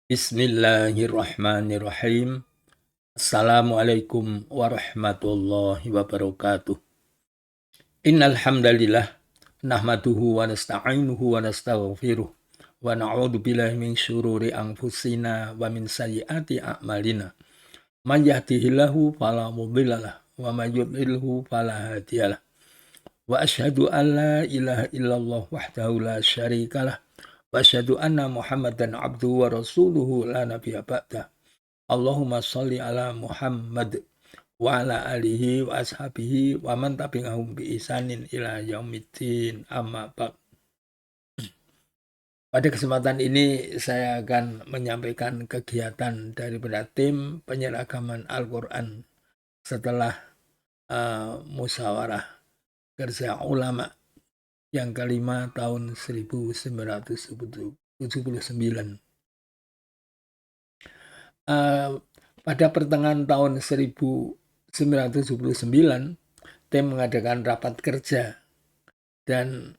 Bismillahirrahmanirrahim. Assalamualaikum warahmatullahi wabarakatuh. Innal hamdalillah nahmaduhu wa nasta'inuhu wa nastaghfiruh wa na'udzu billahi min syururi anfusina wa min sayyiati a'malina. Man yahdihillahu fala mudhillalah wa may yudhlilhu fala hadiyalah. Wa asyhadu an la ilaha illallah wahdahu la syarikalah wa asyhadu anna Muhammadan abduhu wa rasuluhu la nabiyya ba'dah. Allahumma sholli ala Muhammad wa ala alihi wa ashabihi wa man tabi'ahum bi ihsanin ila yaumiddin amma ba'd. Pada kesempatan ini saya akan menyampaikan kegiatan daripada tim penyeragaman Al-Quran setelah musyawarah kerja ulama yang kelima tahun 1979. Pada pertengahan tahun 1979, tim mengadakan rapat kerja, dan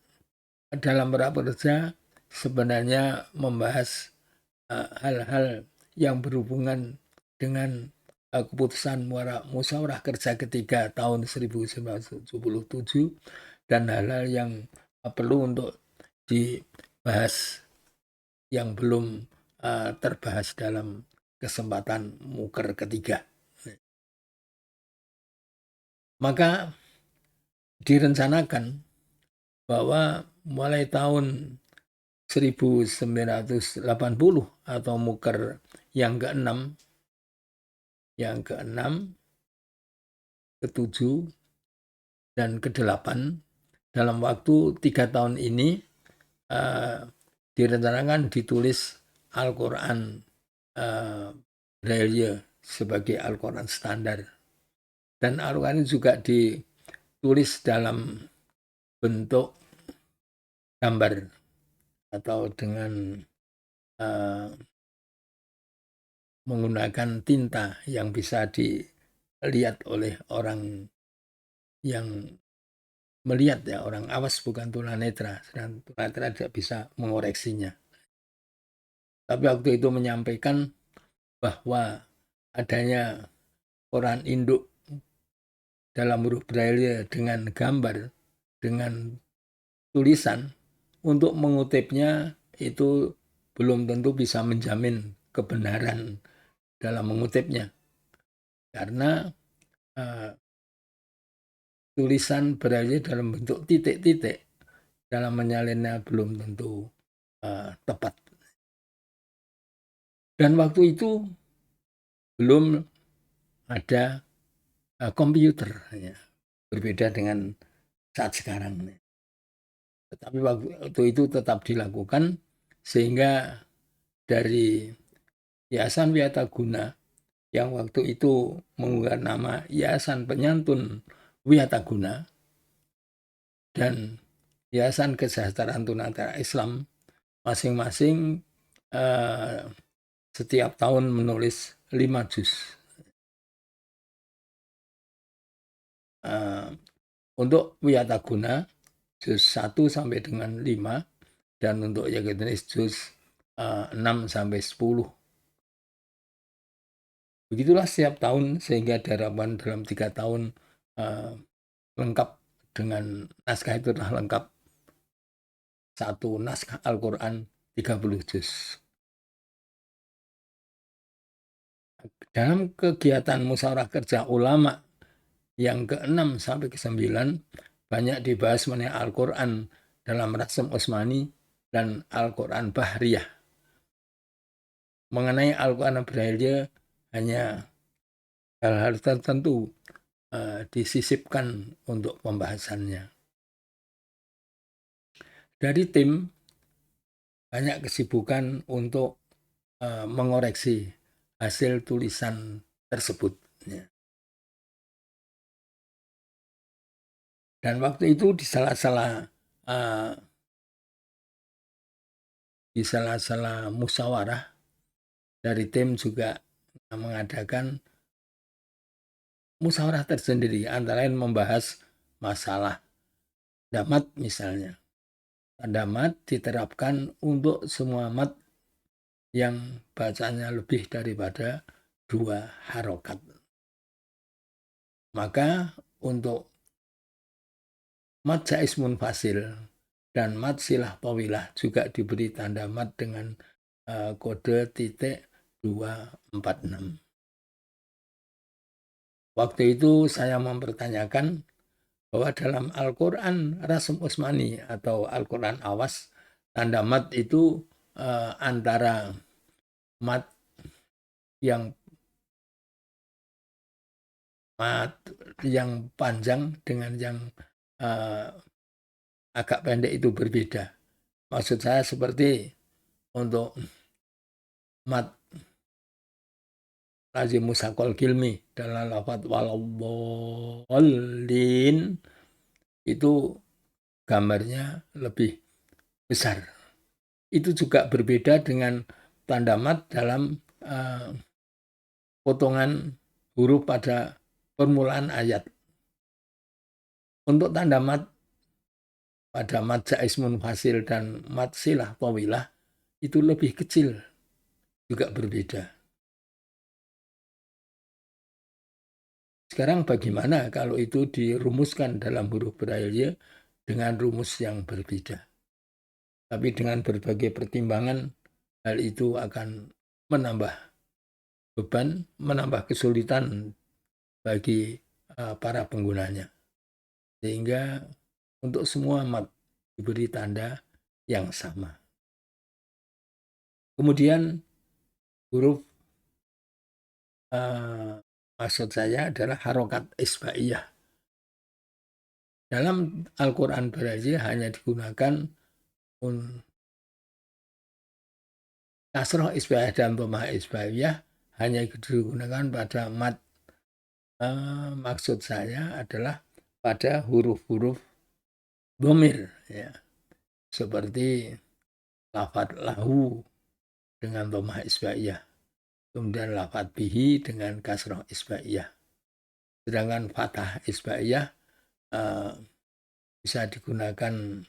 dalam rapat kerja sebenarnya membahas hal-hal yang berhubungan dengan keputusan musyawarah kerja ketiga tahun 1977 dan hal-hal yang perlu untuk dibahas yang belum terbahas dalam kesempatan muker ketiga. Maka direncanakan bahwa mulai tahun 1980 atau muker yang ke-6, ke-7, dan ke-8 dalam waktu 3 tahun ini direncanakan ditulis Al-Quran Braille sebagai Al-Quran standar, dan Al-Quran juga ditulis dalam bentuk gambar atau dengan menggunakan tinta yang bisa dilihat oleh orang yang melihat, ya, orang awas, bukan tunanetra, dan tunanetra tidak bisa mengoreksinya. Tapi waktu itu menyampaikan bahwa adanya Quran induk dalam huruf Braille dengan gambar, dengan tulisan, untuk mengutipnya itu belum tentu bisa menjamin kebenaran dalam mengutipnya, karena tulisan Braille dalam bentuk titik-titik dalam menyalinnya belum tentu tepat. Dan waktu itu belum ada komputer, ya, berbeda dengan saat sekarang. Tetapi waktu itu tetap dilakukan, sehingga dari Yayasan Wiataguna yang waktu itu menggunakan nama Yayasan Penyantun Wiataguna dan Yayasan Kesejahteraan Tunanetra Islam, masing-masing setiap tahun menulis 5 juz. Untuk Wiataguna juz 1 sampai dengan 5, dan untuk Yagetunis juz 6 sampai 10. Begitulah setiap tahun, sehingga diharapkan dalam 3 tahun lengkap dengan naskah itu, telah lengkap satu naskah Al-Quran 30 juz. Dalam kegiatan musyawarah kerja ulama yang ke-6 sampai ke-9 banyak dibahas mengenai Al-Quran dalam Rasm Utsmani dan Al-Quran Bahriyah. Mengenai Al-Quran Braille hanya hal-hal tertentu disisipkan untuk pembahasannya. Dari tim banyak kesibukan untuk mengoreksi hasil tulisan tersebut. Dan waktu itu di sela-sela musyawarah, dari tim juga mengadakan musyawarah tersendiri, antara lain membahas masalah damat misalnya. Damat diterapkan untuk semua mat yang bacanya lebih daripada 2 harokat. Maka untuk mad jaiz munfasil dan mad silah tawilah juga diberi tanda mad dengan kode titik 246. Waktu itu saya mempertanyakan bahwa dalam Al-Quran Rasm Utsmani atau Al-Quran Awas, tanda mad itu antara mad yang panjang dengan yang agak pendek itu berbeda. Maksud saya seperti untuk mad lazim musakol kilmi dalam lafaz waladdallin itu gambarnya lebih besar. Itu juga berbeda dengan tanda mad dalam potongan huruf pada permulaan ayat. Untuk tanda mad pada mad jaiz munfasil dan mad silah tawilah itu lebih kecil, juga berbeda. Sekarang bagaimana kalau itu dirumuskan dalam huruf braille dengan rumus yang berbeda? Tapi dengan berbagai pertimbangan, hal itu akan menambah beban, menambah kesulitan bagi para penggunanya. Sehingga untuk semua mad diberi tanda yang sama. Kemudian huruf maksud saya adalah harokat isbaiyah. Dalam Al-Quran Braille hanya digunakan kasroh isbaiyah dan dhammah isbaiyah hanya digunakan pada mad. Maksud saya adalah pada huruf-huruf dhamir, ya, seperti lafaz lahu dengan dhammah isbaiyah, kemudian lafaz bihi dengan kasroh isbaiyah. Sedangkan fathah isbaiyah bisa digunakan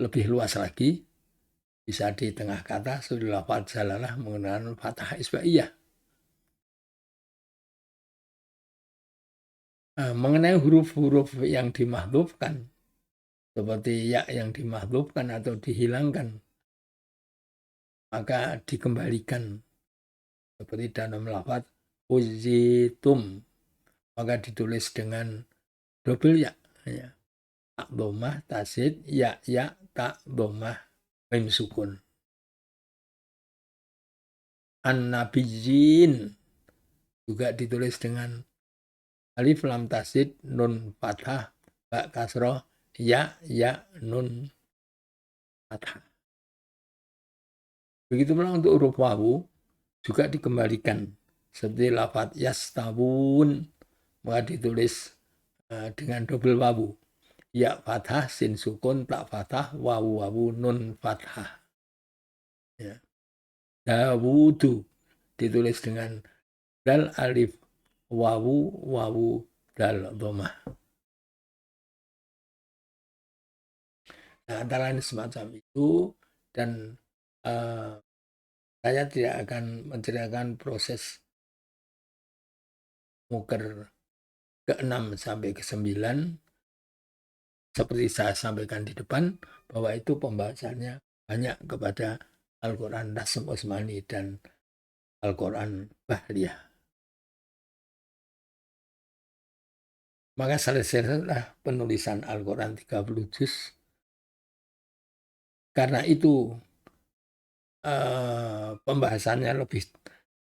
lebih luas lagi, bisa di tengah kata sudah lafaz jalalah menggunakan fathah isbaiyah. Mengenai huruf-huruf yang dimahdhufkan, seperti ya yang dimahdhufkan atau dihilangkan, maka dikembalikan seperti dalam lafaz uzitum, maka ditulis dengan double ya, tak domah tasid ya tak domah mim sukun. An-nabiyyin juga ditulis dengan alif lam tasid nun fathah ba kasroh ya nun fathah. Begitu pula untuk huruf wawu juga dikembalikan seperti lafaz yastawun, maka ditulis dengan double wawu, ya fathah sin sukun tak fathah wawu nun fathah. Ya. Dawudu ditulis dengan dal alif wawu dal dhammah. Nah, antara lain semacam itu, dan saya tidak akan menceritakan proses muker ke-6 sampai ke-9 seperti saya sampaikan di depan, bahwa itu pembahasannya banyak kepada Al-Quran Rasm Utsmani dan Al-Quran Bahriyah. Maka selesailah penulisan Al-Quran 30 juz. Karena itu pembahasannya lebih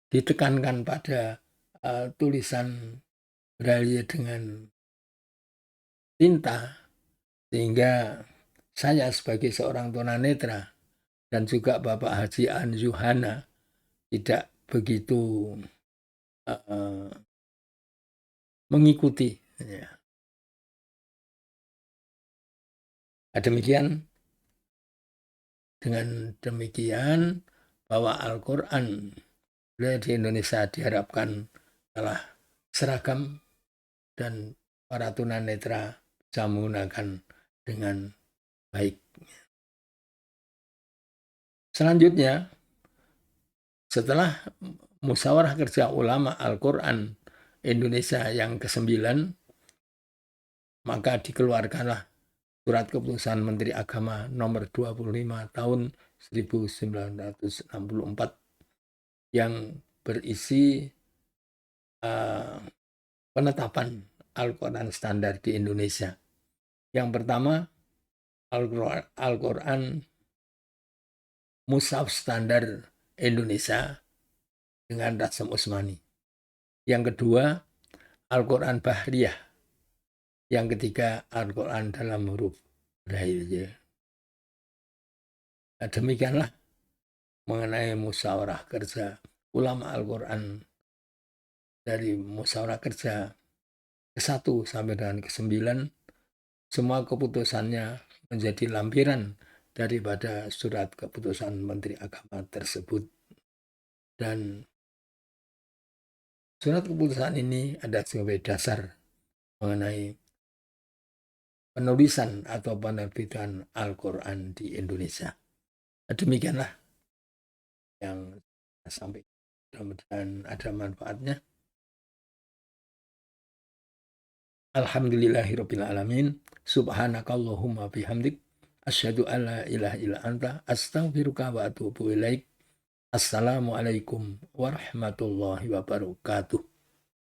ditekankan pada tulisan braille dengan tinta, sehingga saya sebagai seorang tunanetra dan juga Bapak Haji Anjuhana tidak begitu mengikuti. Ya. Dengan demikian bahwa Al-Quran di Indonesia diharapkan telah seragam dan para tunanetra bisa menggunakan dengan baik. Selanjutnya, setelah Musyawarah Kerja Ulama Al-Quran Indonesia yang ke-9, maka dikeluarkanlah Surat Keputusan Menteri Agama nomor 25 tahun 1964 yang berisi penetapan Al-Quran standar di Indonesia. Yang pertama, Al-Quran Mushaf standar Indonesia dengan Rasm Utsmani. Yang kedua, Al-Quran Bahriyah. Yang ketiga, Al-Quran dalam huruf Braille. Nah, demikianlah mengenai musyawarah kerja ulama Al-Quran dari musyawarah kerja ke-1 sampai dengan ke-9. Semua keputusannya menjadi lampiran daripada surat keputusan Menteri Agama tersebut. Dan surat keputusan ini ada sebagai dasar mengenai penulisan atau penerbitan Al-Quran di Indonesia. Demikianlah yang saya sampaikan. Mudah-mudahan ada manfaatnya. Alhamdulillahirrabbilalamin. Subhanakallahumma bihamdik. Asyhadu an la ilaha illa anta. Astaghfiruka wa atubu ilaik. Assalamualaikum warahmatullahi wabarakatuh.